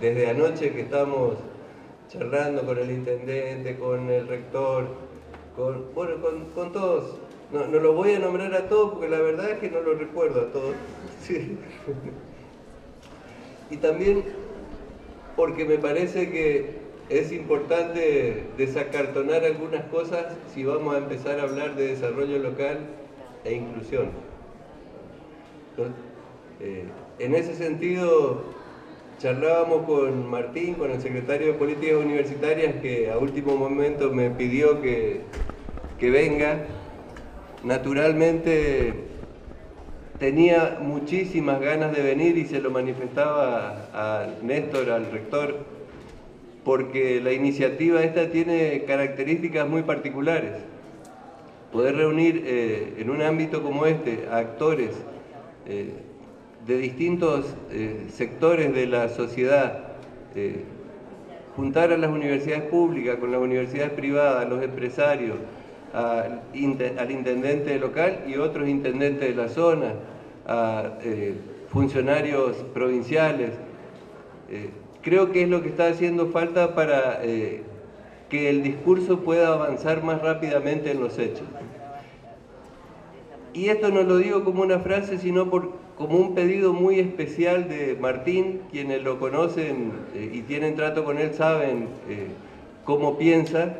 desde anoche que estamos charlando con el intendente, con el rector, con todos. No los voy a nombrar a todos porque la verdad es que no los recuerdo a todos. Sí. Y también porque me parece que es importante desacartonar algunas cosas si vamos a empezar a hablar de desarrollo local e inclusión. En ese sentido, charlábamos con Martín, con el secretario de Políticas Universitarias, que a último momento me pidió que venga. Naturalmente tenía muchísimas ganas de venir y se lo manifestaba a Néstor, al rector, porque la iniciativa esta tiene características muy particulares. Poder reunir en un ámbito como este a actores de distintos sectores de la sociedad, juntar a las universidades públicas con las universidades privadas, a los empresarios, al intendente local y otros intendentes de la zona, a funcionarios provinciales. Creo que es lo que está haciendo falta para que el discurso pueda avanzar más rápidamente en los hechos. Y esto no lo digo como una frase, sino como un pedido muy especial de Martín. Quienes lo conocen y tienen trato con él saben cómo piensa.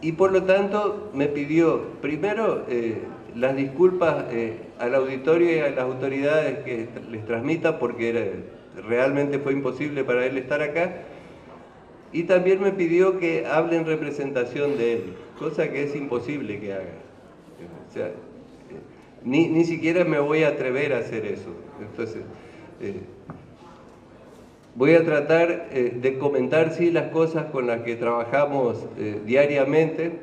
Y por lo tanto me pidió, primero, las disculpas al auditorio y a las autoridades que les transmita, porque realmente fue imposible para él estar acá. Y también me pidió que hable en representación de él, cosa que es imposible que haga. O sea, ni siquiera me voy a atrever a hacer eso. Entonces, voy a tratar de comentar, sí, las cosas con las que trabajamos diariamente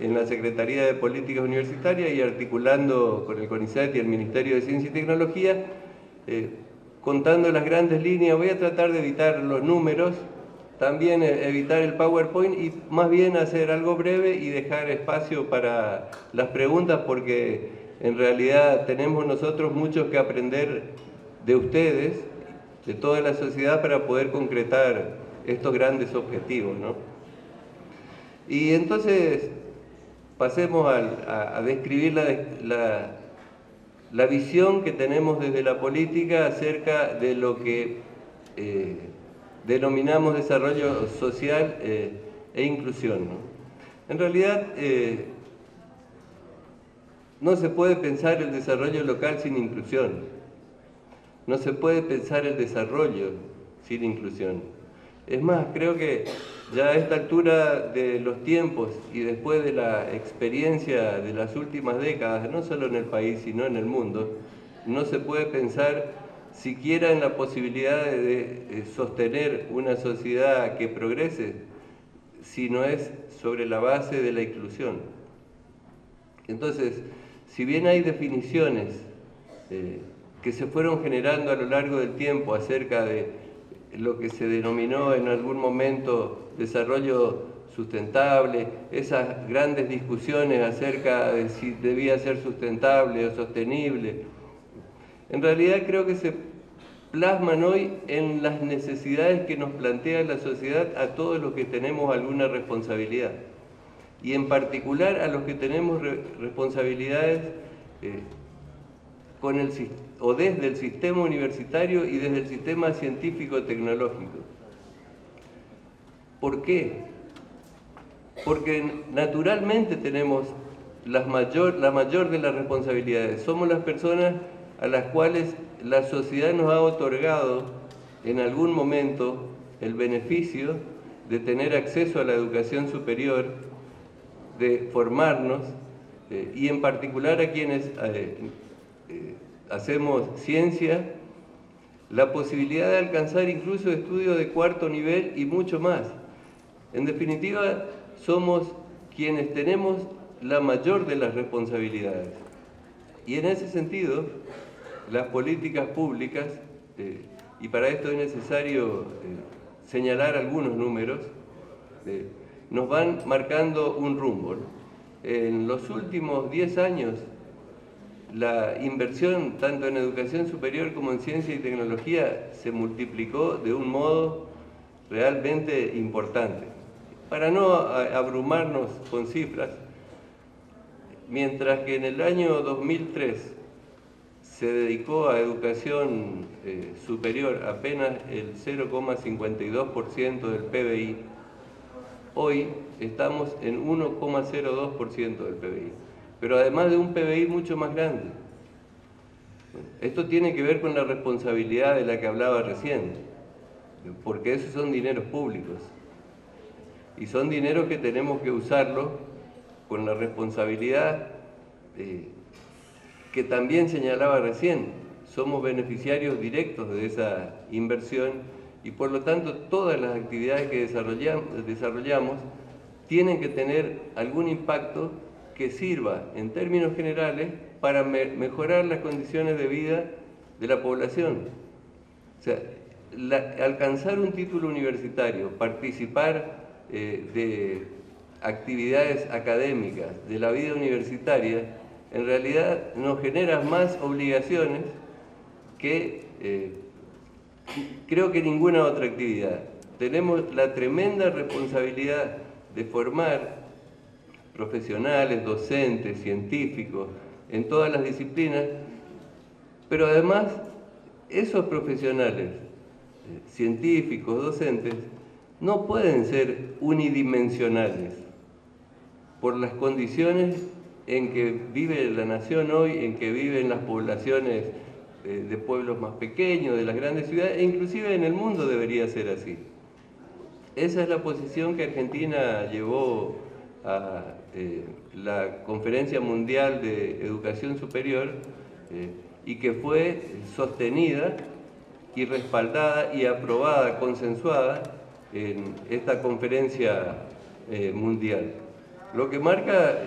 en la Secretaría de Políticas Universitarias y articulando con el CONICET y el Ministerio de Ciencia y Tecnología, contando las grandes líneas. Voy a tratar de evitar los números, también evitar el PowerPoint y más bien hacer algo breve y dejar espacio para las preguntas, porque en realidad tenemos nosotros mucho que aprender de ustedes, de toda la sociedad, para poder concretar estos grandes objetivos, ¿no? Y entonces pasemos a describir la visión que tenemos desde la política acerca de lo que denominamos desarrollo social e inclusión, ¿no? En realidad, no se puede pensar el desarrollo local sin inclusión. No se puede pensar el desarrollo sin inclusión. Es más, creo que ya a esta altura de los tiempos y después de la experiencia de las últimas décadas, no solo en el país, sino en el mundo, no se puede pensar siquiera en la posibilidad de sostener una sociedad que progrese si no es sobre la base de la inclusión. Entonces, si bien hay definiciones que se fueron generando a lo largo del tiempo acerca de lo que se denominó en algún momento desarrollo sustentable, esas grandes discusiones acerca de si debía ser sustentable o sostenible, en realidad creo que se plasman hoy en las necesidades que nos plantea la sociedad a todos los que tenemos alguna responsabilidad, y en particular a los que tenemos responsabilidades con o desde el sistema universitario y desde el sistema científico-tecnológico. ¿Por qué? Porque naturalmente tenemos la mayor de las responsabilidades. Somos las personas a las cuales la sociedad nos ha otorgado en algún momento el beneficio de tener acceso a la educación superior, de formarnos, y en particular a quienes hacemos ciencia, la posibilidad de alcanzar incluso estudios de cuarto nivel y mucho más. En definitiva, somos quienes tenemos la mayor de las responsabilidades. Y en ese sentido, las políticas públicas, y para esto es necesario señalar algunos números, nos van marcando un rumbo, ¿no? En los últimos 10 años la inversión tanto en educación superior como en ciencia y tecnología se multiplicó de un modo realmente importante. Para no abrumarnos con cifras, mientras que en el año 2003 se dedicó a educación superior apenas el 0,52% del PBI, hoy estamos en 1,02% del PBI, pero además de un PBI mucho más grande. Esto tiene que ver con la responsabilidad de la que hablaba recién, porque esos son dineros públicos y son dineros que tenemos que usarlos con la responsabilidad que también señalaba recién. Somos beneficiarios directos de esa inversión y por lo tanto todas las actividades que desarrollamos tienen que tener algún impacto que sirva en términos generales para mejorar las condiciones de vida de la población. O sea, alcanzar un título universitario, participar de actividades académicas, de la vida universitaria, en realidad nos genera más obligaciones que creo que ninguna otra actividad. Tenemos la tremenda responsabilidad de formar profesionales, docentes, científicos, en todas las disciplinas, pero además esos profesionales, científicos, docentes, no pueden ser unidimensionales por las condiciones en que vive la nación hoy, en que viven las poblaciones de pueblos más pequeños, de las grandes ciudades, e inclusive en el mundo debería ser así. Esa es la posición que Argentina llevó a la Conferencia Mundial de Educación Superior y que fue sostenida y respaldada y aprobada, consensuada en esta conferencia mundial. Lo que marca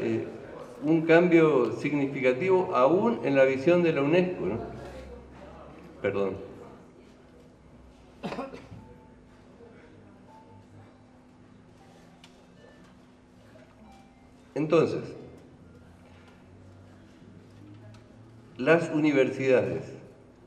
un cambio significativo aún en la visión de la UNESCO, ¿no? Perdón. Entonces, las universidades,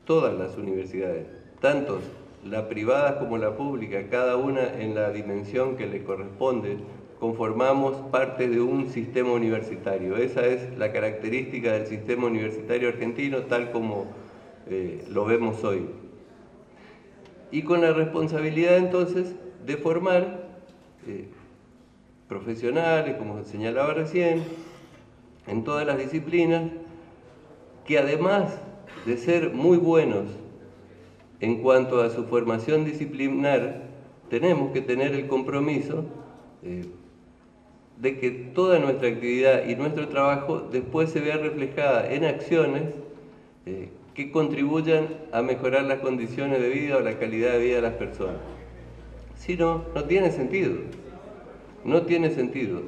todas las universidades, tanto la privada como la pública, cada una en la dimensión que le corresponde, conformamos parte de un sistema universitario. Esa es la característica del sistema universitario argentino tal como lo vemos hoy. Y con la responsabilidad entonces de formar profesionales, como señalaba recién, en todas las disciplinas, que además de ser muy buenos en cuanto a su formación disciplinar, tenemos que tener el compromiso de que toda nuestra actividad y nuestro trabajo después se vea reflejada en acciones que contribuyan a mejorar las condiciones de vida o la calidad de vida de las personas. Si no, no tiene sentido. No tiene sentido.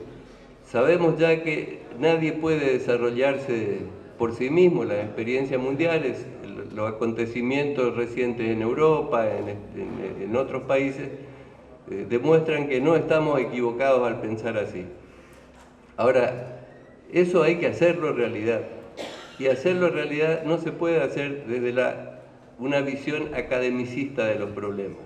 Sabemos ya que nadie puede desarrollarse por sí mismo. Las experiencias mundiales, los acontecimientos recientes en Europa, en otros países, demuestran que no estamos equivocados al pensar así. Ahora, eso hay que hacerlo realidad. Y hacerlo realidad no se puede hacer desde una visión academicista de los problemas.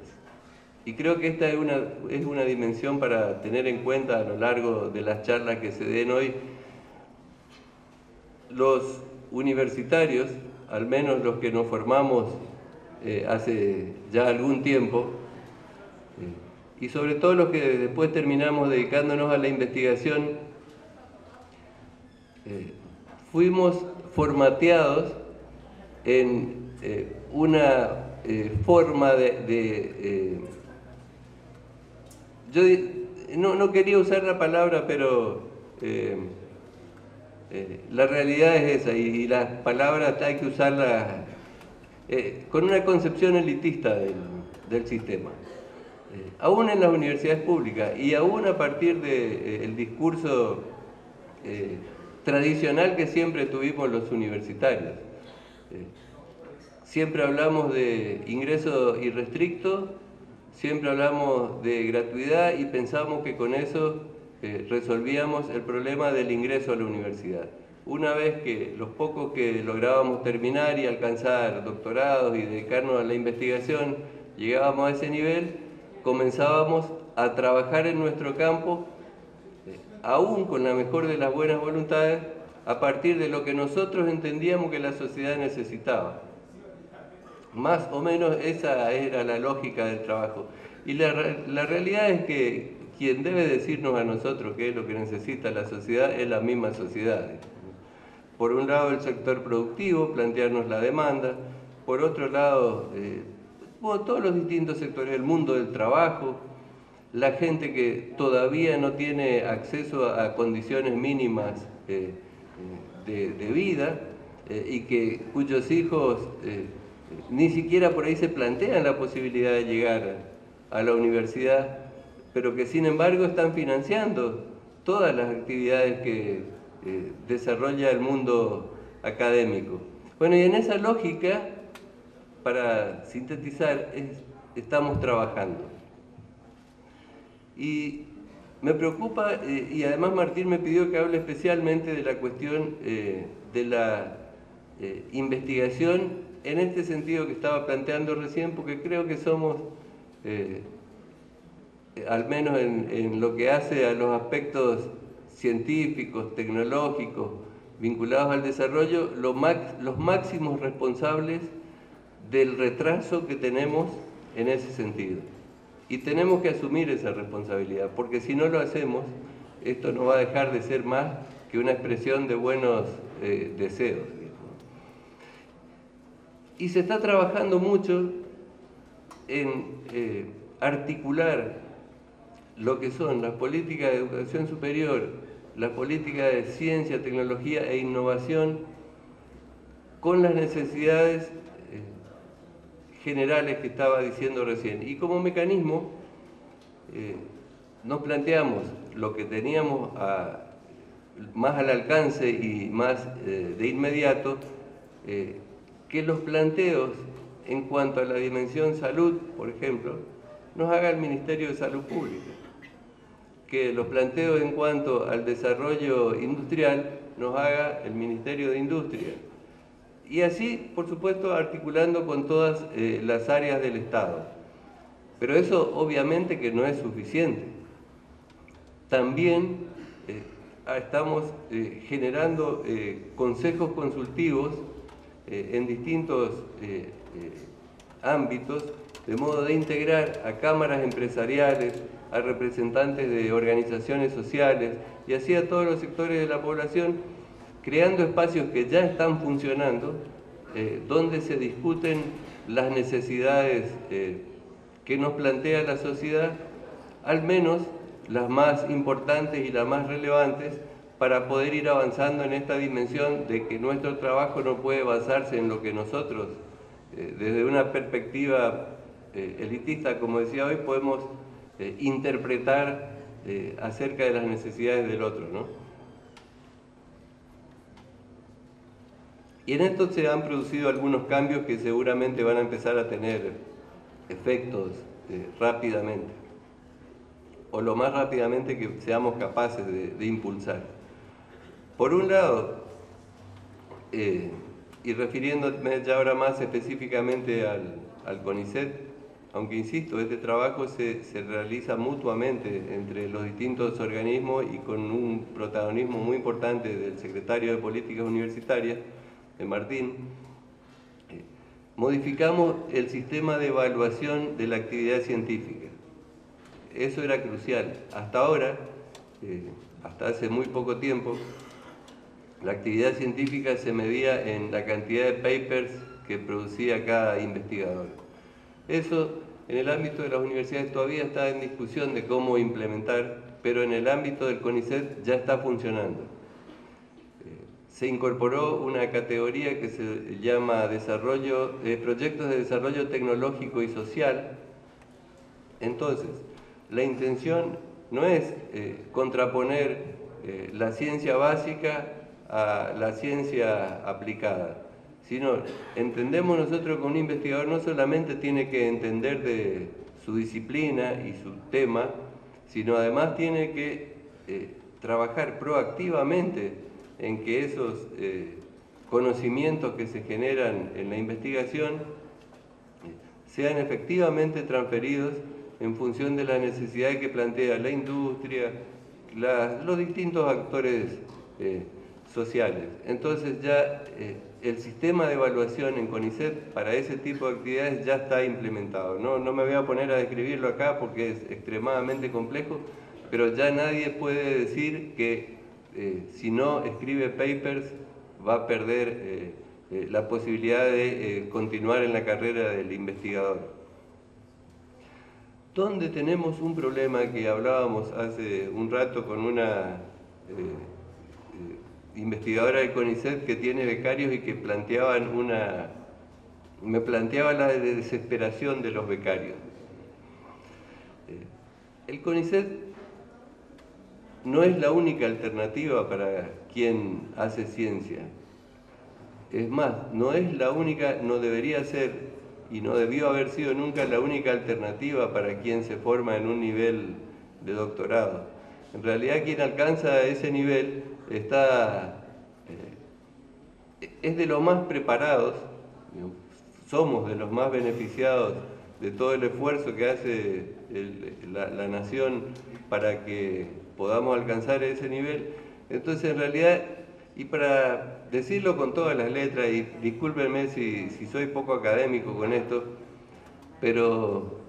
Y creo que esta es una dimensión para tener en cuenta a lo largo de las charlas que se den hoy. Los universitarios, al menos los que nos formamos hace ya algún tiempo, y sobre todo los que después terminamos dedicándonos a la investigación, fuimos formateados en una forma yo no quería usar la palabra, pero la realidad es esa, y las palabras hay que usarlas con una concepción elitista del sistema. Aún en las universidades públicas y aún a partir del discurso tradicional que siempre tuvimos los universitarios. Siempre hablamos de ingreso irrestricto, siempre hablamos de gratuidad y pensamos que con eso resolvíamos el problema del ingreso a la universidad. una vez que los pocos que lográbamos terminar y alcanzar doctorados y dedicarnos a la investigación, llegábamos a ese nivel, comenzábamos a trabajar en nuestro campo, aún con la mejor de las buenas voluntades, a partir de lo que nosotros entendíamos que la sociedad necesitaba. Más o menos esa era la lógica del trabajo. Y la realidad es que quien debe decirnos a nosotros qué es lo que necesita la sociedad es la misma sociedad. Por un lado el sector productivo, plantearnos la demanda, por otro lado todos los distintos sectores, el mundo del trabajo, la gente que todavía no tiene acceso a condiciones mínimas de vida y cuyos hijos ni siquiera por ahí se plantean la posibilidad de llegar a la universidad, pero que sin embargo están financiando todas las actividades que desarrolla el mundo académico. Bueno, y en esa lógica, para sintetizar, estamos trabajando. Y me preocupa, y además Martín me pidió que hable especialmente de la cuestión de la investigación en este sentido que estaba planteando recién, porque creo que somos, al menos en lo que hace a los aspectos científicos, tecnológicos, vinculados al desarrollo, los máximos responsables del retraso que tenemos en ese sentido. Y tenemos que asumir esa responsabilidad, porque si no lo hacemos, esto no va a dejar de ser más que una expresión de buenos deseos. Y se está trabajando mucho en articular lo que son las políticas de educación superior, las políticas de ciencia, tecnología e innovación con las necesidades generales que estaba diciendo recién. Y como mecanismo nos planteamos lo que teníamos más al alcance y más de inmediato, que los planteos en cuanto a la dimensión salud, por ejemplo, nos haga el Ministerio de Salud Pública, que los planteos en cuanto al desarrollo industrial nos haga el Ministerio de Industria. Y así, por supuesto, articulando con todas las áreas del Estado. Pero eso obviamente que no es suficiente. También estamos generando consejos consultivos en distintos ámbitos, de modo de integrar a cámaras empresariales, a representantes de organizaciones sociales y así a todos los sectores de la población, creando espacios que ya están funcionando, donde se discuten las necesidades que nos plantea la sociedad, al menos las más importantes y las más relevantes, para poder ir avanzando en esta dimensión de que nuestro trabajo no puede basarse en lo que nosotros, desde una perspectiva elitista, como decía hoy, podemos interpretar acerca de las necesidades del otro, ¿no? Y en esto se han producido algunos cambios que seguramente van a empezar a tener efectos rápidamente, o lo más rápidamente que seamos capaces de impulsar. Por un lado, y refiriéndome ya ahora más específicamente al CONICET, aunque insisto, este trabajo se realiza mutuamente entre los distintos organismos y con un protagonismo muy importante del secretario de Políticas Universitarias, de Martín, modificamos el sistema de evaluación de la actividad científica. Eso era crucial. Hasta ahora, hasta hace muy poco tiempo, la actividad científica se medía en la cantidad de papers que producía cada investigador. Eso en el ámbito de las universidades todavía está en discusión de cómo implementar, pero en el ámbito del CONICET ya está funcionando. Se incorporó una categoría que se llama proyectos de desarrollo tecnológico y social. Entonces, la intención no es contraponer la ciencia básica a la ciencia aplicada, sino entendemos nosotros que un investigador no solamente tiene que entender de su disciplina y su tema, sino además tiene que trabajar proactivamente en que esos conocimientos que se generan en la investigación sean efectivamente transferidos en función de la necesidad que plantea la industria, los distintos actores sociales. Entonces ya el sistema de evaluación en CONICET para ese tipo de actividades ya está implementado. No me voy a poner a describirlo acá porque es extremadamente complejo, pero ya nadie puede decir que si no escribe papers va a perder la posibilidad de continuar en la carrera del investigador. Donde tenemos un problema que hablábamos hace un rato con una investigadora del CONICET que tiene becarios y que me planteaba la desesperación de los becarios. El CONICET no es la única alternativa para quien hace ciencia. Es más, no es la única, no debería ser y no debió haber sido nunca la única alternativa para quien se forma en un nivel de doctorado. En realidad quien alcanza ese nivel es de los más preparados, somos de los más beneficiados de todo el esfuerzo que hace la nación para que podamos alcanzar ese nivel. Entonces en realidad, y para decirlo con todas las letras, y discúlpenme si soy poco académico con esto, pero,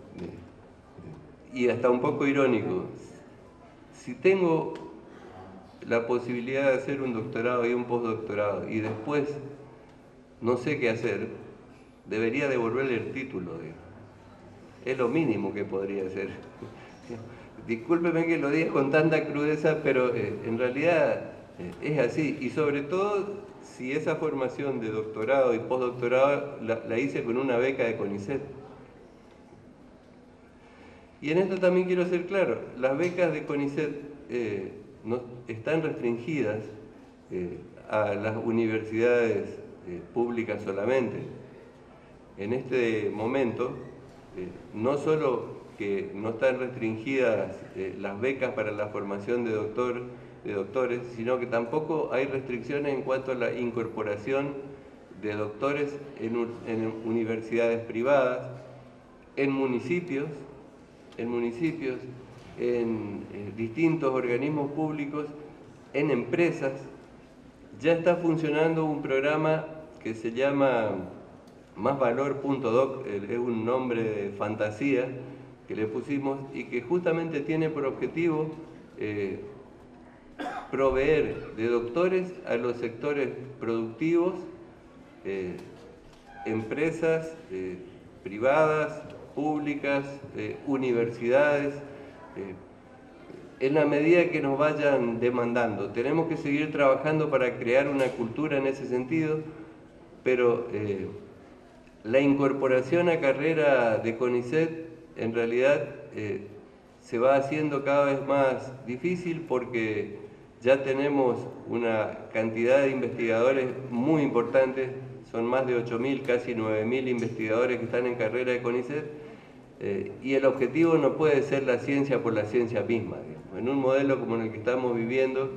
y hasta un poco irónico, si tengo la posibilidad de hacer un doctorado y un postdoctorado y después no sé qué hacer, debería devolverle el título. Es lo mínimo que podría hacer. Discúlpeme que lo diga con tanta crudeza, pero en realidad es así. Y sobre todo si esa formación de doctorado y postdoctorado la hice con una beca de CONICET. Y en esto también quiero ser claro, las becas de CONICET no están restringidas a las universidades públicas solamente. En este momento, no solo que no están restringidas las becas para la formación de doctores, sino que tampoco hay restricciones en cuanto a la incorporación de doctores en universidades privadas, en municipios, en distintos organismos públicos, en empresas. Ya está funcionando un programa que se llama másvalor.doc, es un nombre de fantasía que le pusimos y que justamente tiene por objetivo proveer de doctores a los sectores productivos, empresas privadas, públicas, universidades, en la medida que nos vayan demandando. Tenemos que seguir trabajando para crear una cultura en ese sentido, pero la incorporación a carrera de CONICET en realidad se va haciendo cada vez más difícil porque ya tenemos una cantidad de investigadores muy importantes, son más de 8.000, casi 9.000 investigadores que están en carrera de CONICET, y el objetivo no puede ser la ciencia por la ciencia misma, digamos. En un modelo como en el que estamos viviendo,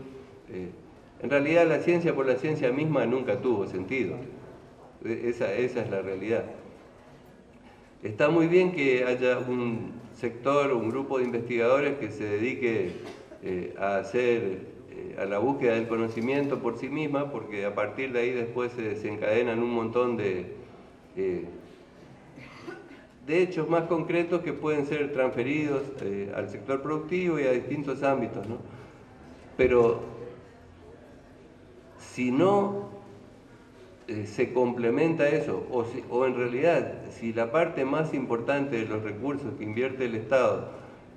en realidad la ciencia por la ciencia misma nunca tuvo sentido. Esa es la realidad. Está muy bien que haya un sector, un grupo de investigadores que se dedique a la búsqueda del conocimiento por sí misma, porque a partir de ahí después se desencadenan un montón de hechos más concretos que pueden ser transferidos al sector productivo y a distintos ámbitos, ¿no? Pero si no se complementa eso, o en realidad, si la parte más importante de los recursos que invierte el Estado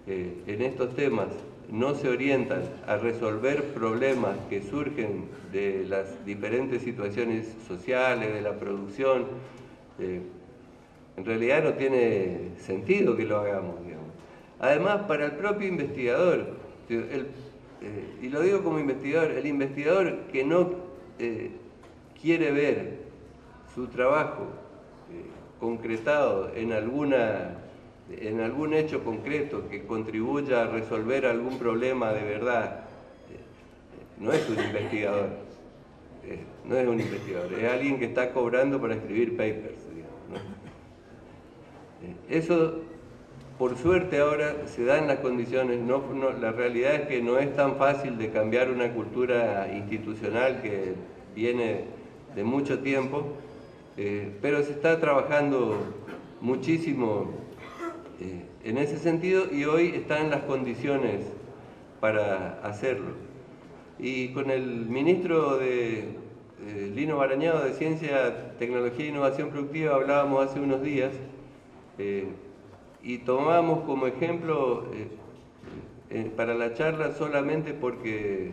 en estos temas no se orientan a resolver problemas que surgen de las diferentes situaciones sociales, de la producción, en realidad no tiene sentido que lo hagamos, digamos. Además, para el propio investigador, y lo digo como investigador, el investigador que no quiere ver su trabajo concretado en algún hecho concreto que contribuya a resolver algún problema de verdad, no es un investigador. no es un investigador, es alguien que está cobrando para escribir papers, digamos, ¿no? Eso, por suerte, ahora se dan las condiciones. La realidad es que no es tan fácil de cambiar una cultura institucional que viene de mucho tiempo, pero se está trabajando muchísimo en ese sentido, y hoy están las condiciones para hacerlo. Y con el ministro Lino Barañao, de Ciencia, Tecnología e Innovación Productiva, hablábamos hace unos días, y tomamos como ejemplo para la charla, solamente porque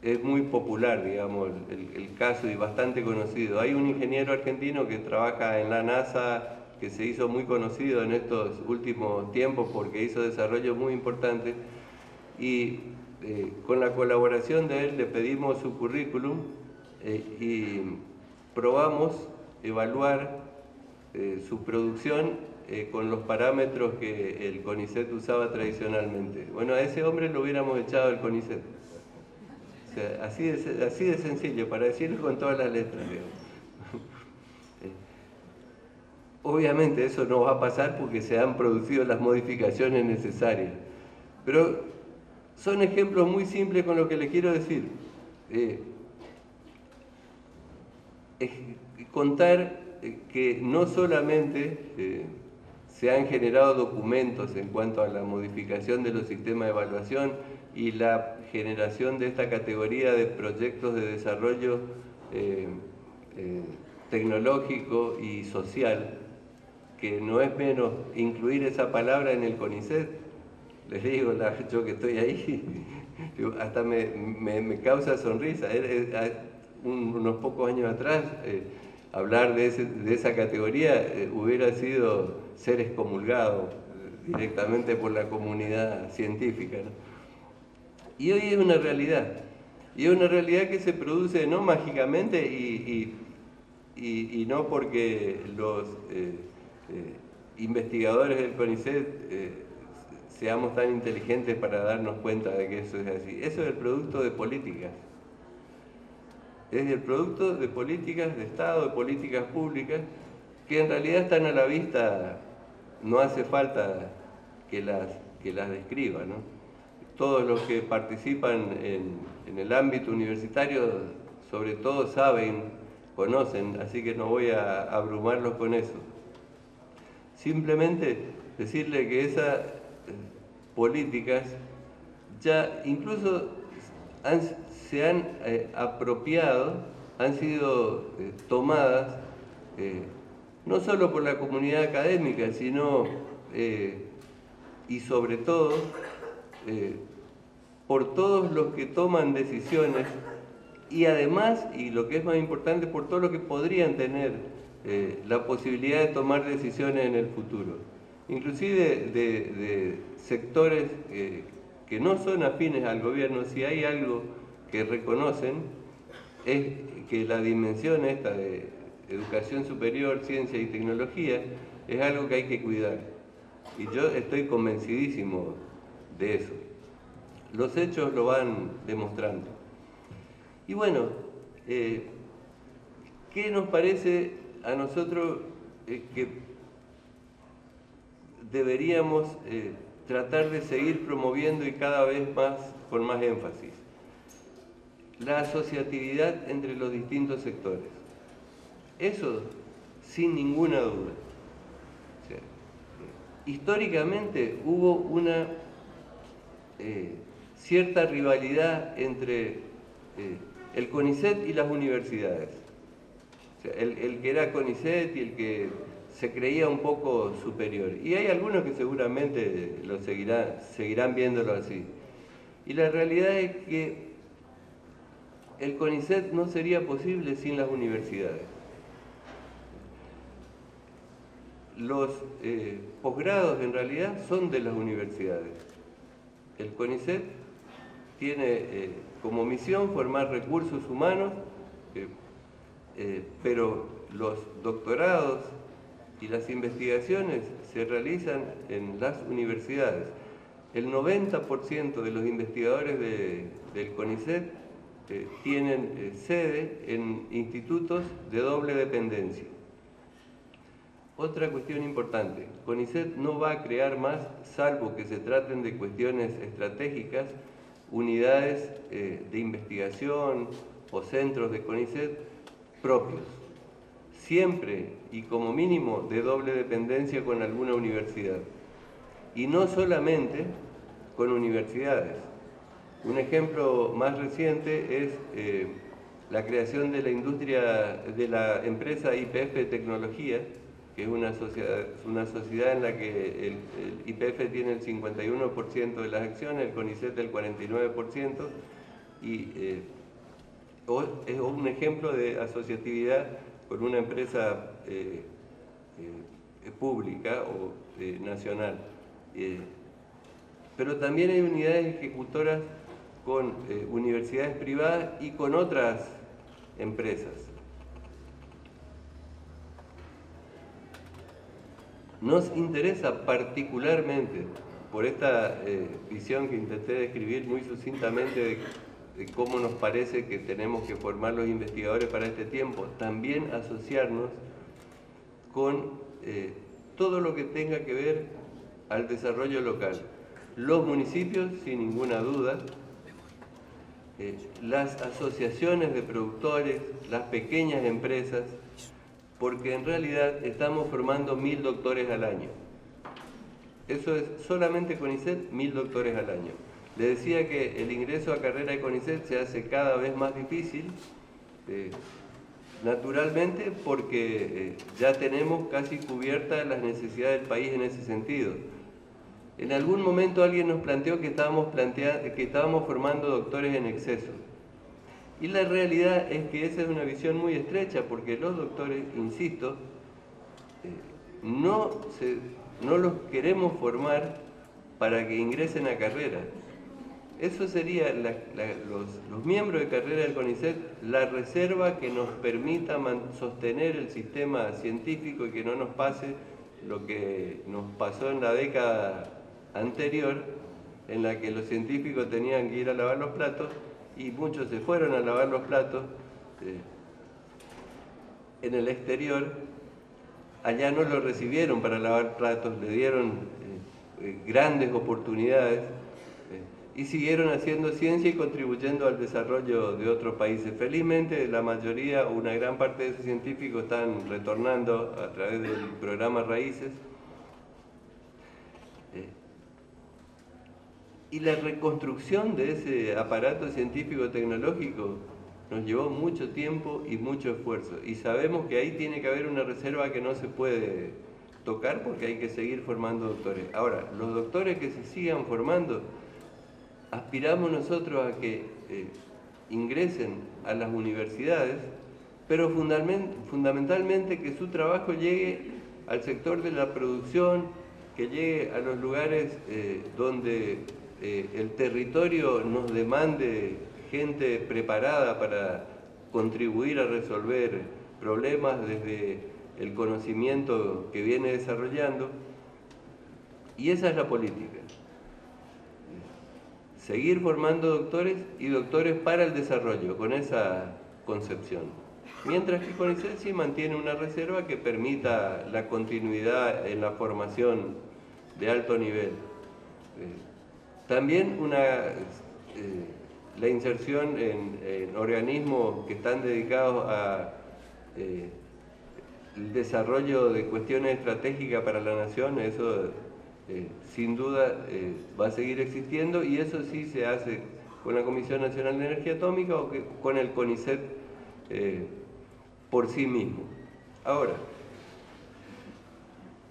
es muy popular, digamos, el caso, y bastante conocido. Hay un ingeniero argentino que trabaja en la NASA, que se hizo muy conocido en estos últimos tiempos porque hizo desarrollos muy importantes, y con la colaboración de él le pedimos su currículum y probamos evaluar su producción con los parámetros que el CONICET usaba tradicionalmente. Bueno, a ese hombre lo hubiéramos echado del CONICET. O sea, así de sencillo, para decirlo con todas las letras, digamos. Obviamente eso no va a pasar porque se han producido las modificaciones necesarias, pero son ejemplos muy simples con lo que le quiero decir. Contar que no solamente se han generado documentos en cuanto a la modificación de los sistemas de evaluación y la generación de esta categoría de proyectos de desarrollo tecnológico y social, que no es menos incluir esa palabra en el CONICET. Les digo, yo que estoy ahí, hasta me causa sonrisa. Unos pocos años atrás, hablar de esa categoría hubiera sido ser excomulgado directamente por la comunidad científica, ¿no? Y hoy es una realidad, y es una realidad que se produce no mágicamente y no porque los investigadores del CONICET seamos tan inteligentes para darnos cuenta de que eso es así. Eso es el producto de políticas. Es el producto de políticas de Estado, de políticas públicas, que en realidad están a la vista, no hace falta que las describa, ¿no? Todos los que participan en el ámbito universitario, sobre todo, saben, conocen, así que no voy a abrumarlos con eso. Simplemente decirle que esas políticas ya incluso se han apropiado, han sido tomadas no solo por la comunidad académica, sino y sobre todo por todos los que toman decisiones, y además, y lo que es más importante, por todos los que podrían tener la posibilidad de tomar decisiones en el futuro, inclusive de sectores que no son afines al gobierno. Si hay algo que reconocen, es que la dimensión esta de educación superior, ciencia y tecnología es algo que hay que cuidar, y yo estoy convencidísimo de eso. Los hechos lo van demostrando. Y bueno, ¿qué nos parece a nosotros que deberíamos tratar de seguir promoviendo, y cada vez más, con más énfasis? La asociatividad entre los distintos sectores. Eso, sin ninguna duda. O sea, históricamente hubo una cierta rivalidad entre el CONICET y las universidades. O sea, el que era CONICET y el que se creía un poco superior. Y hay algunos que seguramente lo seguirán viéndolo así. Y la realidad es que el CONICET no sería posible sin las universidades. Los posgrados en realidad son de las universidades. El CONICET tiene como misión formar recursos humanos, pero los doctorados y las investigaciones se realizan en las universidades. El 90% de los investigadores del CONICET tienen sede en institutos de doble dependencia. Otra cuestión importante, CONICET no va a crear más, salvo que se traten de cuestiones estratégicas, unidades de investigación o centros de CONICET propios, siempre y como mínimo de doble dependencia con alguna universidad, y no solamente con universidades. Un ejemplo más reciente es la creación de la empresa YPF Tecnología, que es una sociedad en la que el YPF tiene el 51% de las acciones, el CONICET el 49%, y es un ejemplo de asociatividad con una empresa pública o nacional. Pero también hay unidades ejecutoras con universidades privadas y con otras empresas. Nos interesa particularmente, por esta visión que intenté describir muy sucintamente de cómo nos parece que tenemos que formar los investigadores para este tiempo, también asociarnos con todo lo que tenga que ver al desarrollo local. Los municipios, sin ninguna duda, las asociaciones de productores, las pequeñas empresas, porque en realidad estamos formando 1000 doctores al año. Eso es solamente CONICET, 1000 doctores al año. Le decía que el ingreso a carrera de CONICET se hace cada vez más difícil, naturalmente porque ya tenemos casi cubiertas las necesidades del país en ese sentido. En algún momento alguien nos planteó que estábamos formando doctores en exceso. Y la realidad es que esa es una visión muy estrecha, porque los doctores, insisto, no los queremos formar para que ingresen a carrera. Eso sería los miembros de carrera del CONICET, la reserva que nos permita sostener el sistema científico y que no nos pase lo que nos pasó en la década anterior, en la que los científicos tenían que ir a lavar los platos y muchos se fueron a lavar los platos en el exterior. Allá no lo recibieron para lavar platos, le dieron grandes oportunidades y siguieron haciendo ciencia y contribuyendo al desarrollo de otros países. Felizmente la mayoría, una gran parte de esos científicos están retornando a través del programa Raíces. Y la reconstrucción de ese aparato científico-tecnológico nos llevó mucho tiempo y mucho esfuerzo. Y sabemos que ahí tiene que haber una reserva que no se puede tocar porque hay que seguir formando doctores. Ahora, los doctores que se sigan formando, aspiramos nosotros a que ingresen a las universidades, pero fundamentalmente que su trabajo llegue al sector de la producción, que llegue a los lugares donde el territorio nos demande gente preparada para contribuir a resolver problemas desde el conocimiento que viene desarrollando. Y esa es la política. Seguir formando doctores y doctores para el desarrollo, con esa concepción. Mientras que CONICET sí mantiene una reserva que permita la continuidad en la formación de alto nivel. También la inserción en organismos que están dedicados a el desarrollo de cuestiones estratégicas para la nación, eso sin duda va a seguir existiendo, y eso sí se hace con la Comisión Nacional de Energía Atómica o con el CONICET por sí mismo. Ahora,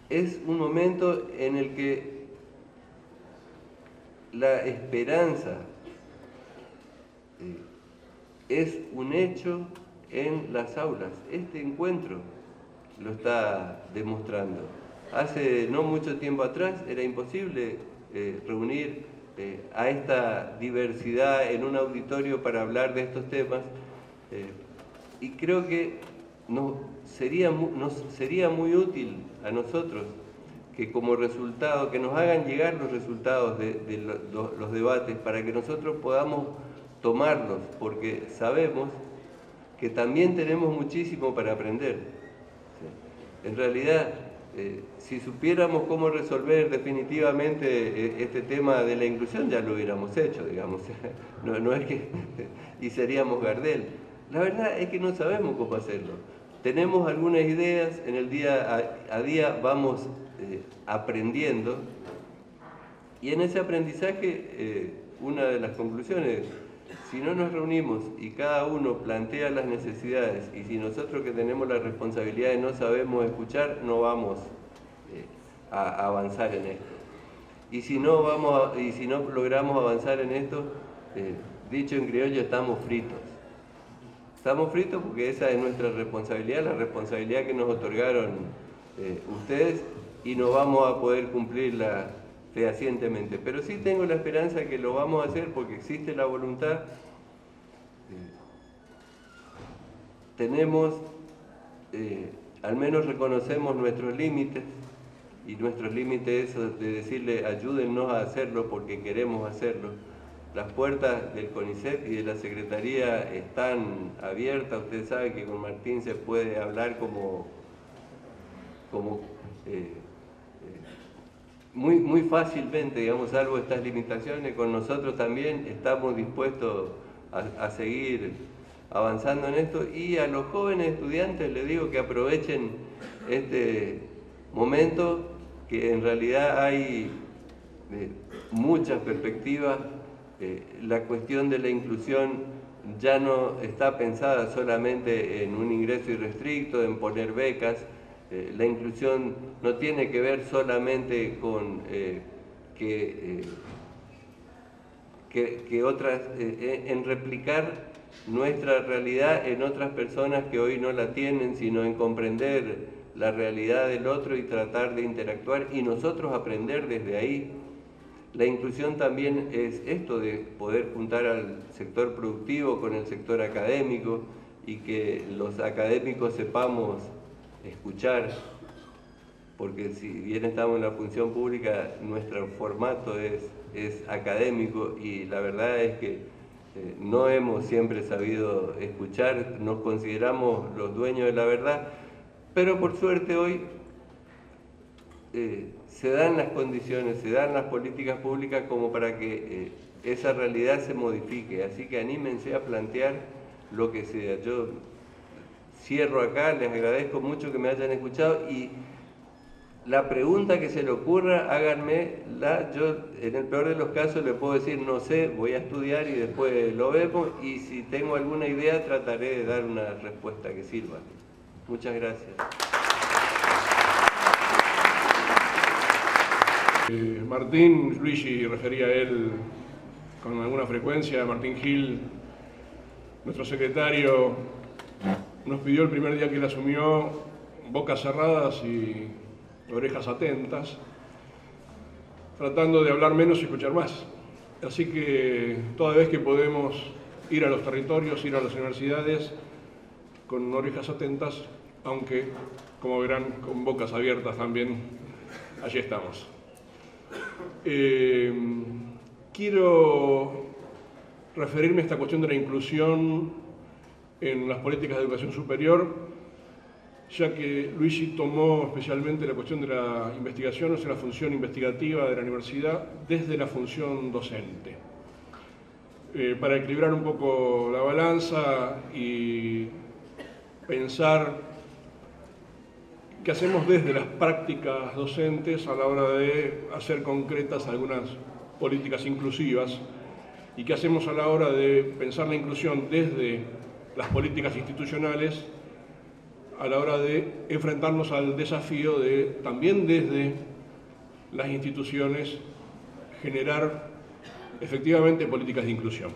es un momento en el que la esperanza es un hecho en las aulas. Este encuentro lo está demostrando. Hace no mucho tiempo atrás era imposible reunir a esta diversidad en un auditorio para hablar de estos temas, y creo que nos sería muy útil a nosotros que como resultado, que nos hagan llegar los resultados de los debates para que nosotros podamos tomarlos, porque sabemos que también tenemos muchísimo para aprender. En realidad, si supiéramos cómo resolver definitivamente este tema de la inclusión, ya lo hubiéramos hecho, digamos. No es que... y seríamos Gardel. La verdad es que no sabemos cómo hacerlo. Tenemos algunas ideas, en el día a día vamos aprendiendo, y en ese aprendizaje una de las conclusiones, si no nos reunimos y cada uno plantea las necesidades, y si nosotros que tenemos la responsabilidad de no sabemos escuchar, no vamos a avanzar en esto. Y si no logramos avanzar en esto, dicho en criollo, estamos fritos. Estamos fritos porque esa es nuestra responsabilidad, la responsabilidad que nos otorgaron ustedes, y no vamos a poder cumplirla fehacientemente. Pero sí tengo la esperanza que lo vamos a hacer porque existe la voluntad. Tenemos, al menos reconocemos nuestros límites, y nuestros límites es de decirle ayúdennos a hacerlo porque queremos hacerlo. Las puertas del CONICET y de la Secretaría están abiertas. Usted sabe que con Martín se puede hablar muy fácilmente, digamos, salvo estas limitaciones. Con nosotros también estamos dispuestos a seguir avanzando en esto, y a los jóvenes estudiantes les digo que aprovechen este momento, que en realidad hay muchas perspectivas. La cuestión de la inclusión ya no está pensada solamente en un ingreso irrestricto, en poner becas. La inclusión no tiene que ver solamente con en replicar nuestra realidad en otras personas que hoy no la tienen, sino en comprender la realidad del otro y tratar de interactuar y nosotros aprender desde ahí. La inclusión también es esto de poder juntar al sector productivo con el sector académico, y que los académicos sepamos escuchar, porque si bien estamos en la función pública, nuestro formato es académico, y la verdad es que no hemos siempre sabido escuchar, nos consideramos los dueños de la verdad, pero por suerte hoy se dan las condiciones, se dan las políticas públicas como para que esa realidad se modifique. Así que anímense a plantear lo que sea. Yo cierro acá, les agradezco mucho que me hayan escuchado, y la pregunta que se le ocurra, háganmela. Yo en el peor de los casos le puedo decir no sé, voy a estudiar y después lo vemos, y si tengo alguna idea trataré de dar una respuesta que sirva. Muchas gracias. Martín, Luigi refería a él con alguna frecuencia. Martín Gil, nuestro secretario, nos pidió el primer día que él asumió bocas cerradas y orejas atentas, tratando de hablar menos y escuchar más. Así que toda vez que podemos ir a los territorios, ir a las universidades con orejas atentas, aunque, como verán, con bocas abiertas también, allí estamos. Quiero referirme a esta cuestión de la inclusión en las políticas de educación superior, ya que Luigi tomó especialmente la cuestión de la investigación, o sea, la función investigativa de la universidad desde la función docente. Para equilibrar un poco la balanza y pensar qué hacemos desde las prácticas docentes a la hora de hacer concretas algunas políticas inclusivas, y qué hacemos a la hora de pensar la inclusión desde las políticas institucionales, a la hora de enfrentarnos al desafío de, también desde las instituciones, generar efectivamente políticas de inclusión.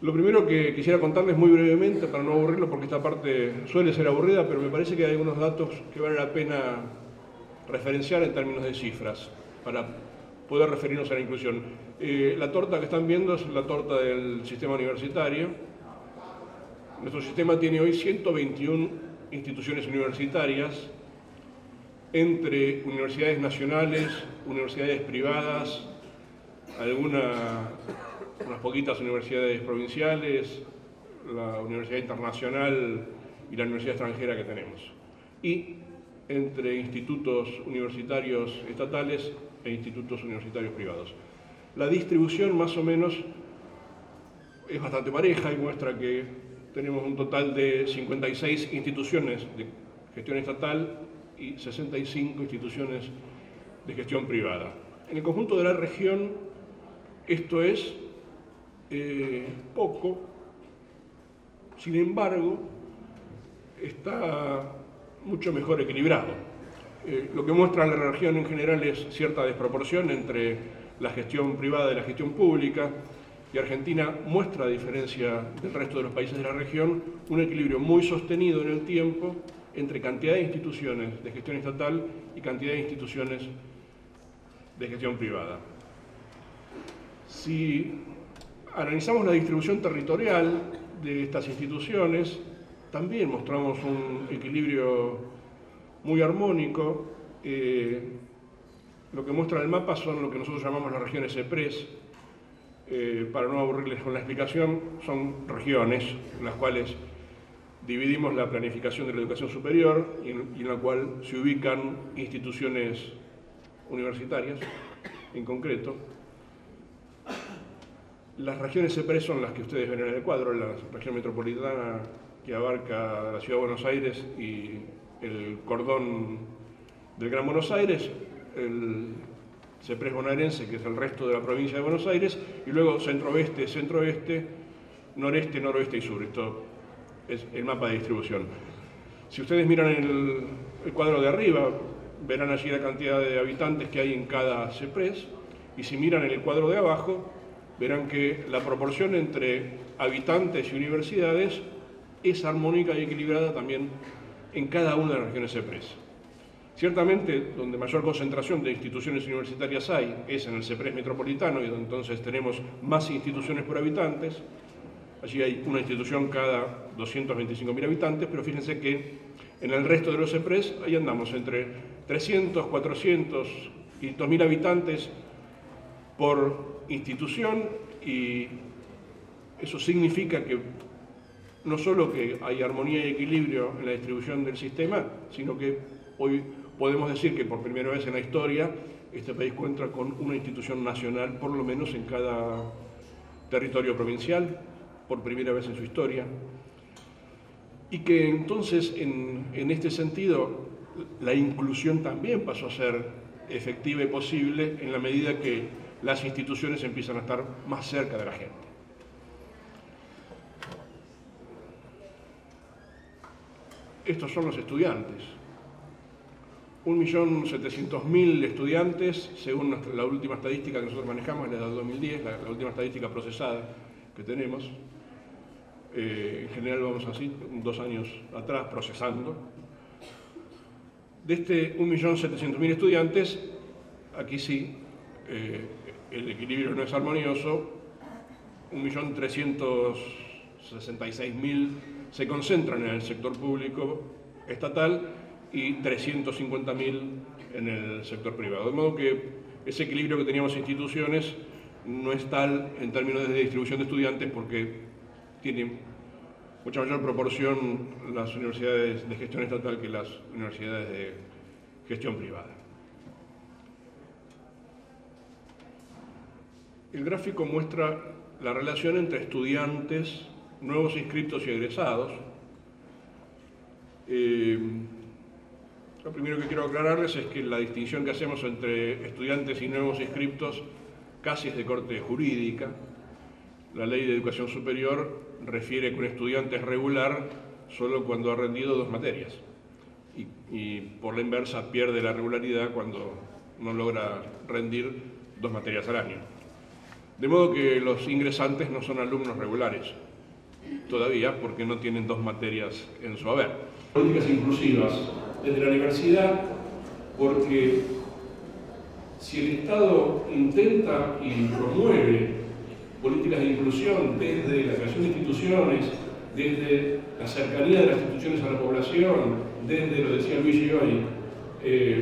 Lo primero que quisiera contarles muy brevemente, para no aburrirlo, porque esta parte suele ser aburrida, pero me parece que hay algunos datos que vale la pena referenciar en términos de cifras, para poder referirnos a la inclusión. La torta que están viendo es la torta del sistema universitario. Nuestro sistema tiene hoy 121 instituciones universitarias, entre universidades nacionales, universidades privadas, alguna unas poquitas universidades provinciales, la Universidad Internacional y la Universidad Extranjera que tenemos, y entre institutos universitarios estatales e institutos universitarios privados. La distribución más o menos es bastante pareja y muestra que tenemos un total de 56 instituciones de gestión estatal y 65 instituciones de gestión privada. En el conjunto de la región esto es poco, sin embargo está mucho mejor equilibrado. Lo que muestra la región en general es cierta desproporción entre la gestión privada y la gestión pública, y Argentina muestra, a diferencia del resto de los países de la región, un equilibrio muy sostenido en el tiempo entre cantidad de instituciones de gestión estatal y cantidad de instituciones de gestión privada. Si analizamos la distribución territorial de estas instituciones, también mostramos un equilibrio muy armónico. Lo que muestra el mapa son lo que nosotros llamamos las regiones EPRES. Para no aburrirles con la explicación, son regiones en las cuales dividimos la planificación de la educación superior y en la cual se ubican instituciones universitarias en concreto. Las regiones EPRES son las que ustedes ven en el cuadro, la región metropolitana que abarca la Ciudad de Buenos Aires y el cordón del Gran Buenos Aires, el CEPRES bonaerense, que es el resto de la provincia de Buenos Aires, y luego centro-oeste, centro-oeste, noreste, noroeste y sur. Esto es el mapa de distribución. Si ustedes miran el cuadro de arriba, verán allí la cantidad de habitantes que hay en cada CEPRES, y si miran en el cuadro de abajo, verán que la proporción entre habitantes y universidades es armónica y equilibrada también en cada una de las regiones CEPRES. Ciertamente, donde mayor concentración de instituciones universitarias hay es en el CEPRES metropolitano, y donde entonces tenemos más instituciones por habitantes. Allí hay una institución cada 225.000 habitantes, pero fíjense que en el resto de los CEPRES ahí andamos entre 300, 400 y 2.000 habitantes por institución, y eso significa que no solo que hay armonía y equilibrio en la distribución del sistema, sino que hoy podemos decir que por primera vez en la historia este país cuenta con una institución nacional, por lo menos en cada territorio provincial, por primera vez en su historia, y que entonces en este sentido la inclusión también pasó a ser efectiva y posible en la medida que las instituciones empiezan a estar más cerca de la gente. Estos son los estudiantes. 1.700.000 estudiantes, según la última estadística que nosotros manejamos, la del 2010, la última estadística procesada que tenemos. En general vamos así, 2 años atrás, procesando. De este 1.700.000 estudiantes, aquí sí, el equilibrio no es armonioso. 1.366.000 se concentran en el sector público estatal y 350.000 en el sector privado. De modo que ese equilibrio que teníamos en instituciones no es tal en términos de distribución de estudiantes, porque tienen mucha mayor proporción las universidades de gestión estatal que las universidades de gestión privada. El gráfico muestra la relación entre estudiantes, nuevos inscriptos y egresados. Lo primero que quiero aclararles es que la distinción que hacemos entre estudiantes y nuevos inscriptos casi es de corte jurídica. La Ley de Educación Superior refiere que un estudiante es regular solo cuando ha rendido 2 materias y por la inversa pierde la regularidad cuando no logra rendir 2 materias al año. De modo que los ingresantes no son alumnos regulares todavía, porque no tienen 2 materias en su haber. Políticas inclusivas desde la universidad, porque si el Estado intenta y promueve políticas de inclusión desde la creación de instituciones, desde la cercanía de las instituciones a la población, desde, lo decía Luigi hoy,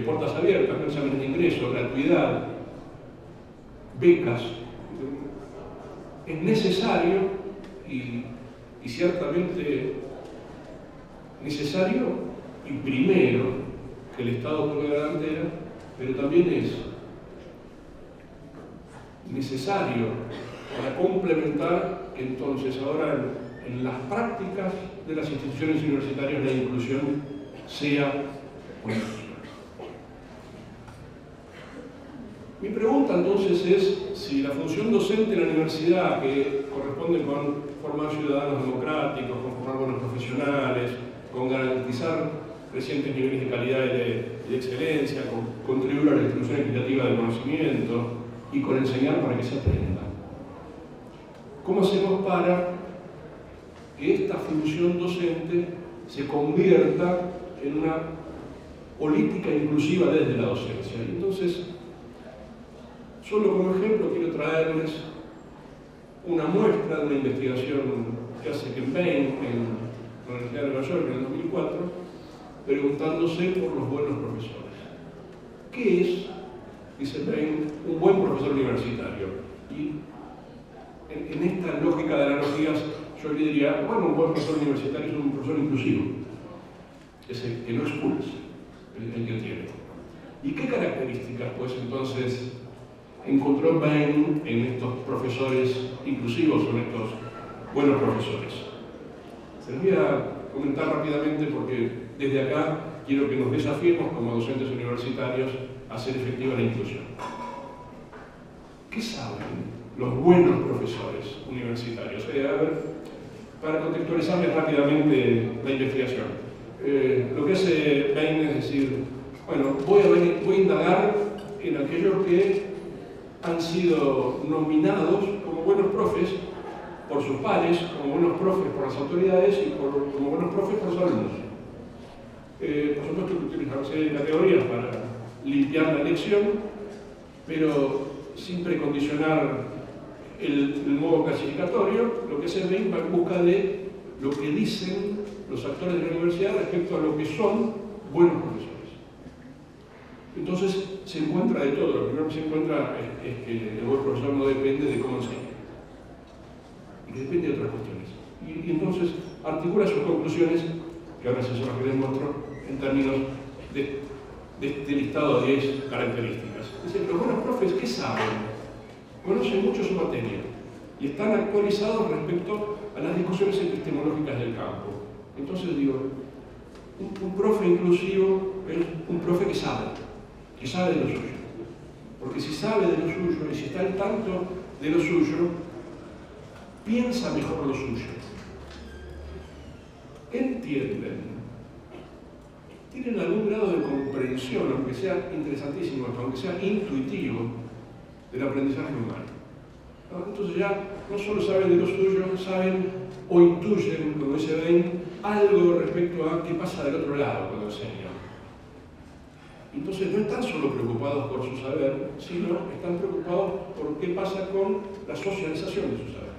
puertas abiertas, exámenes de ingreso, gratuidad, becas, es necesario y ciertamente necesario y primero que el Estado tome la delantera, pero también es necesario para complementar que entonces ahora en las prácticas de las instituciones universitarias la inclusión sea una opción. Mi pregunta entonces es si la función docente en la universidad, que corresponde con formar ciudadanos democráticos, con formar buenos profesionales, con garantizar crecientes niveles de calidad y de excelencia, con contribuir a la distribución equitativa del conocimiento y con enseñar para que se aprenda. ¿Cómo hacemos para que esta función docente se convierta en una política inclusiva desde la docencia? Entonces, solo como ejemplo quiero traerles una muestra de una investigación que hace Ken Bain en la Universidad de Nueva York en el 2004, preguntándose por los buenos profesores. ¿Qué es, dice Bain, un buen profesor universitario? Y en esta lógica de analogías, yo le diría, bueno, un buen profesor universitario es un profesor inclusivo, es el que no expulsa, el que tiene. ¿Y qué características, pues, entonces, encontró Bain en estos profesores inclusivos, en estos buenos profesores? Se los voy a comentar rápidamente porque desde acá quiero que nos desafiemos como docentes universitarios a hacer efectiva la inclusión. ¿Qué saben los buenos profesores universitarios? A ver, para contextualizarles rápidamente la investigación. Lo que hace Bain es decir, bueno, voy a indagar en aquellos que han sido nominados como buenos profes por sus pares, como buenos profes por las autoridades y como buenos profes por los alumnos. Por supuesto que utilizan una serie de categorías para limpiar la lección, pero sin precondicionar el modo clasificatorio. Lo que hace Bain va en busca de lo que dicen los actores de la universidad respecto a lo que son buenos profesores. Entonces se encuentra de todo. Lo primero que se encuentra es que el buen profesor no depende de cómo enseña, y que depende de otras cuestiones. Y entonces articula sus conclusiones, que ahora son las que les muestro, en términos de este listado de 10 características. Dice, los buenos profes, ¿qué saben? Conocen mucho su materia y están actualizados respecto a las discusiones epistemológicas del campo. Entonces digo, un profe inclusivo es un profe que sabe de lo suyo. Porque si sabe de lo suyo y si está al tanto de lo suyo, piensa mejor lo suyo. Entienden. Tienen algún grado de comprensión, aunque sea interesantísimo, aunque sea intuitivo, del aprendizaje humano. Entonces ya no solo saben de lo suyo, saben o intuyen, como dice Bain, algo respecto a qué pasa del otro lado cuando enseñan. Entonces no están solo preocupados por su saber, sino están preocupados por qué pasa con la socialización de su saber.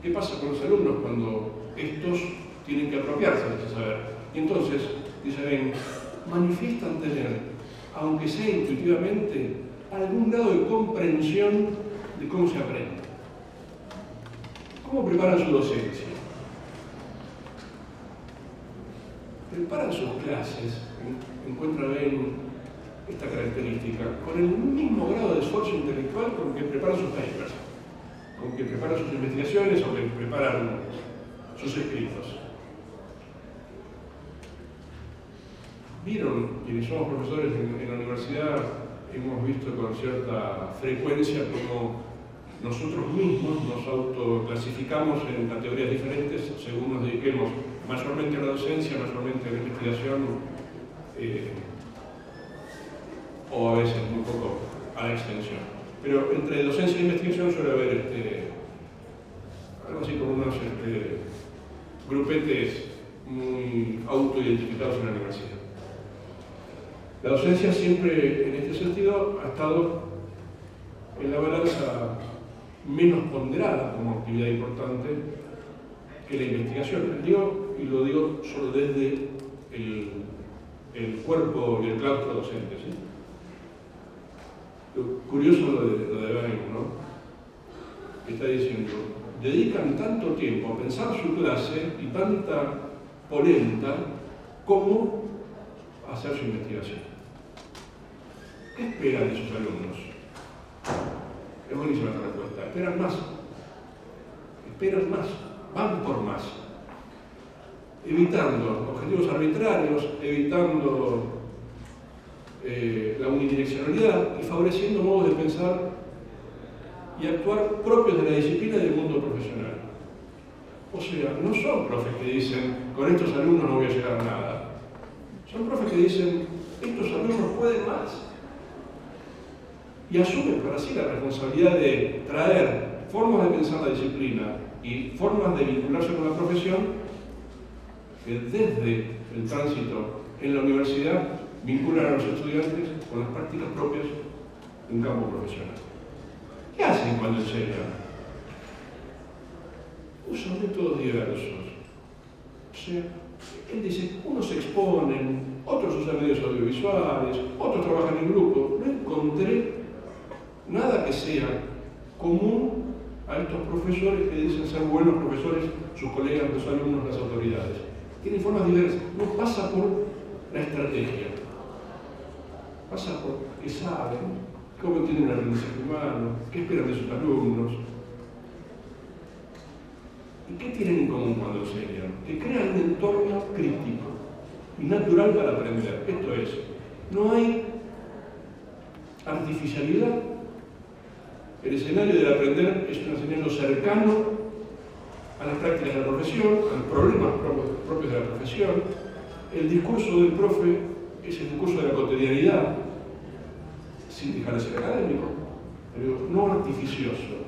¿Qué pasa con los alumnos cuando estos tienen que apropiarse de ese saber? Y entonces, dice Bain, manifiestan tener, aunque sea intuitivamente, algún grado de comprensión de cómo se aprende. ¿Cómo preparan su docencia? Preparan sus clases, encuentra Bain esta característica, con el mismo grado de esfuerzo intelectual con que preparan sus papers, con que preparan sus investigaciones o que preparan sus escritos. Vieron, quienes somos profesores en la universidad, hemos visto con cierta frecuencia cómo nosotros mismos nos autoclasificamos en categorías diferentes según nos dediquemos mayormente a la docencia, mayormente a la investigación, o a veces un poco a la extensión. Pero entre docencia e investigación suele haber algo así como unos grupetes muy autoidentificados en la universidad. La docencia siempre, en este sentido, ha estado en la balanza menos ponderada como actividad importante que la investigación. Y lo digo solo desde el cuerpo y el claustro docente, ¿sí? Lo curioso lo de Bain, ¿no? está diciendo, dedican tanto tiempo a pensar su clase y tanta polenta como a hacer su investigación. ¿Qué esperan de sus alumnos? Es buenísima la respuesta. Esperan más. Esperan más. Van por más. Evitando objetivos arbitrarios, evitando la unidireccionalidad y favoreciendo modos de pensar y actuar propios de la disciplina y del mundo profesional. O sea, no son profes que dicen, con estos alumnos no voy a llegar a nada. Son profes que dicen, estos alumnos pueden más. Y asumen para sí la responsabilidad de traer formas de pensar la disciplina y formas de vincularse con la profesión que desde el tránsito en la universidad vinculan a los estudiantes con las prácticas propias de un campo profesional. ¿Qué hacen cuando enseñan? Usan métodos diversos. O sea, él dice, unos exponen, otros usan medios audiovisuales, otros trabajan en grupo. No encontré nada que sea común a estos profesores que dicen ser buenos profesores, sus colegas, los alumnos, las autoridades. Tienen formas diversas. No pasa por la estrategia. Pasa por que saben cómo tienen el aprendizaje humano, qué esperan de sus alumnos. ¿Y qué tienen en común cuando enseñan? Que crean un entorno crítico y natural para aprender. Esto es, no hay artificialidad. El escenario del aprender es un escenario cercano a las prácticas de la profesión, a los problemas propios de la profesión. El discurso del profe es el discurso de la cotidianidad, sin dejar de ser académico, pero no artificioso.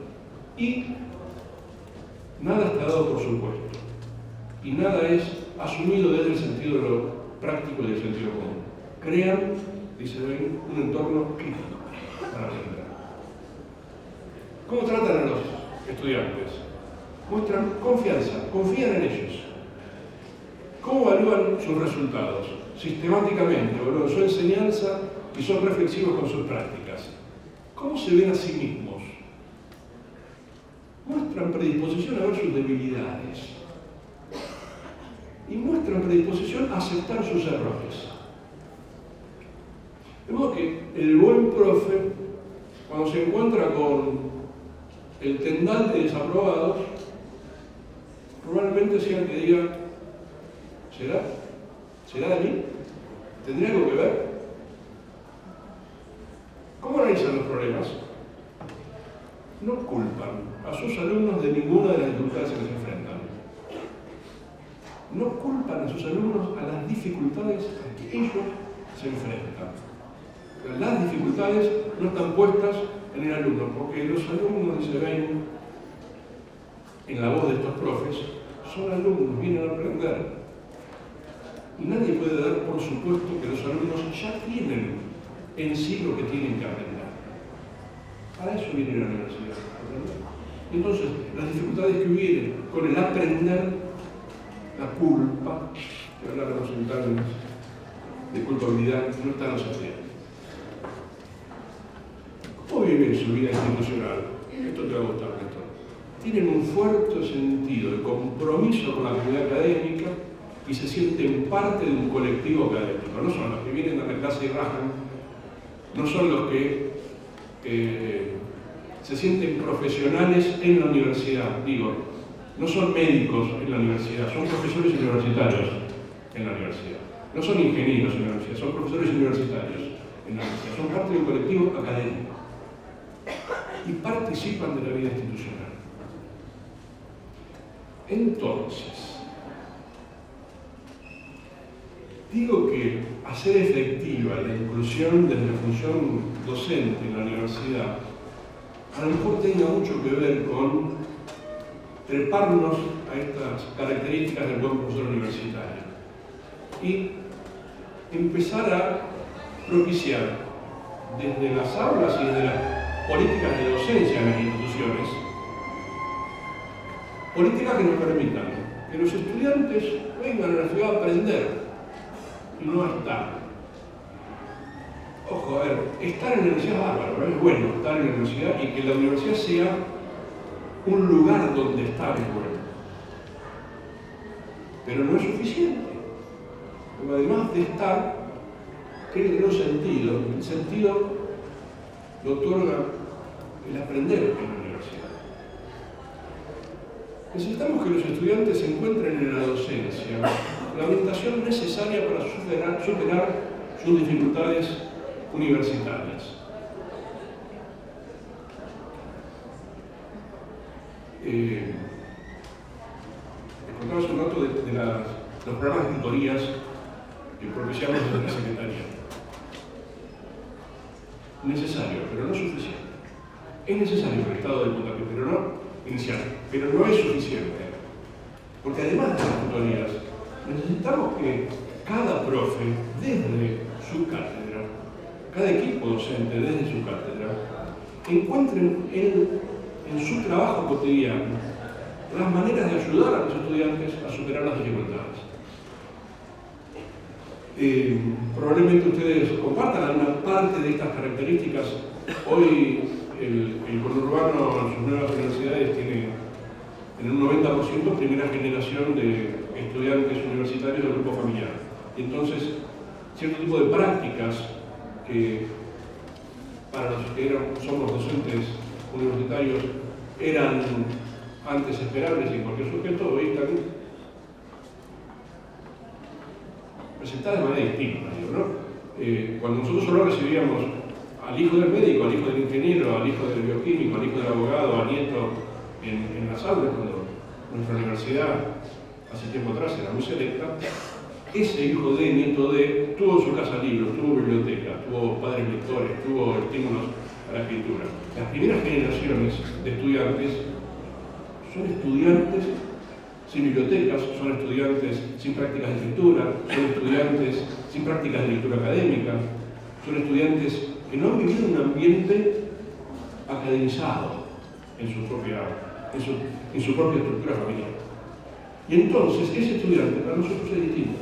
Y nada está dado por supuesto. Y nada es asumido desde el sentido de lo práctico y del sentido común. Crean, dice Ben, un entorno crítico para aprender. ¿Cómo tratan a los estudiantes? Muestran confianza, confían en ellos. ¿Cómo evalúan sus resultados? Sistemáticamente evalúan su enseñanza y son reflexivos con sus prácticas. ¿Cómo se ven a sí mismos? Muestran predisposición a ver sus debilidades y muestran predisposición a aceptar sus errores. De modo que el buen profe, cuando se encuentra con el tendal de desaprobados, probablemente sea el que diga, ¿será? ¿Será de mí? ¿Tendría algo que ver? ¿Cómo analizan los problemas? No culpan a sus alumnos de ninguna de las dificultades a que se enfrentan. No culpan a sus alumnos a las dificultades a que ellos se enfrentan. Las dificultades no están puestas en el alumno, porque los alumnos, dice Ben, en la voz de estos profes, son alumnos, vienen a aprender. Y nadie puede dar por supuesto que los alumnos ya tienen en sí lo que tienen que aprender. Para eso vienen a la universidad. Entonces, las dificultades que hubieren con el aprender, la culpa, que hablamos en términos de culpabilidad, no están asociadas. ¿Cómo viven su vida institucional? Esto te va a gustar, Néstor. Tienen un fuerte sentido de compromiso con la comunidad académica y se sienten parte de un colectivo académico. No son los que vienen a la clase y rajan, no son los que se sienten profesionales en la universidad. Digo, no son médicos en la universidad, son profesores universitarios en la universidad. No son ingenieros en la universidad, son profesores universitarios en la universidad. Son parte de un colectivo académico y participan de la vida institucional. Entonces, digo que hacer efectiva la inclusión desde la función docente en la universidad a lo mejor tenga mucho que ver con treparnos a estas características del buen profesor universitario y empezar a propiciar desde las aulas y desde las políticas de docencia en las instituciones, políticas que nos permitan que los estudiantes vengan a la ciudad a aprender y no a estar. Ojo, a ver, estar en la universidad es bárbaro, es bueno estar en la universidad y que la universidad sea un lugar donde estar es bueno. Pero no es suficiente. Porque además de estar, tiene que tener un sentido. El sentido lo otorga el aprender en la universidad. Necesitamos que los estudiantes se encuentren en la docencia la orientación necesaria para superar sus dificultades universitarias. Les contaba hace un rato de los programas de tutorías que propiciamos desde la Secretaría. Necesario, pero no suficiente. Es necesario el estado de puntapié, pero no inicial, pero no es suficiente. Porque además de las tutorías, necesitamos que cada profe, desde su cátedra, cada equipo docente desde su cátedra, encuentren en su trabajo cotidiano las maneras de ayudar a los estudiantes a superar las dificultades. Probablemente ustedes compartan alguna parte de estas características. Hoy el conurbano en sus nuevas universidades tiene en un 90% primera generación de estudiantes universitarios del grupo familiar. Y entonces, cierto tipo de prácticas que para los que somos docentes universitarios eran antes esperables en cualquier sujeto, hoy están presentadas de manera distinta, ¿no? Cuando nosotros solo recibíamos al hijo del médico, al hijo del ingeniero, al hijo del bioquímico, al hijo del abogado, al nieto en las aulas, cuando nuestra universidad hace tiempo atrás era muy selecta, ese hijo de, nieto de, tuvo en su casa libros, tuvo biblioteca, tuvo padres lectores, tuvo estímulos a la escritura. Las primeras generaciones de estudiantes son estudiantes sin bibliotecas, son estudiantes sin prácticas de escritura, son estudiantes sin prácticas de lectura académica, son estudiantes que no han vivido un ambiente academizado en su propia estructura familiar. Y entonces ese estudiante para nosotros es distinto.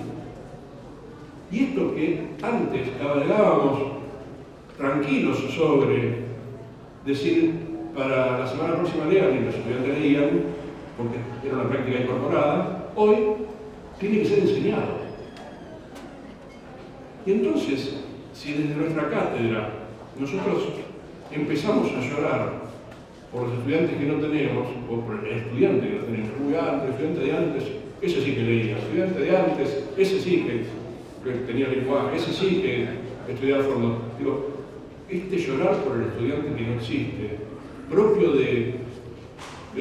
Y esto que antes cabalgábamos tranquilos sobre decir para la semana próxima lean y los estudiantes leían, porque era una práctica incorporada, hoy tiene que ser enseñado. Y entonces, si desde nuestra cátedra nosotros empezamos a llorar por los estudiantes que no tenemos, o por el estudiante que no tenemos, el estudiante de antes, ese sí que leía, el estudiante de antes, ese sí que tenía lenguaje, ese sí que estudiaba a fondo. Digo, este llorar por el estudiante que no existe, propio de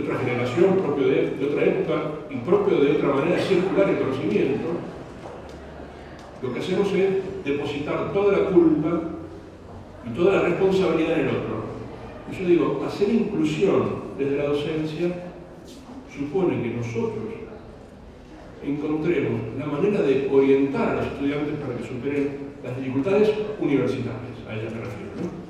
otra generación, propio de otra época y propio de otra manera de circular el conocimiento, lo que hacemos es depositar toda la culpa y toda la responsabilidad en el otro. Y yo digo, hacer inclusión desde la docencia supone que nosotros encontremos la manera de orientar a los estudiantes para que superen las dificultades universitarias, a ellas me refiero, ¿no?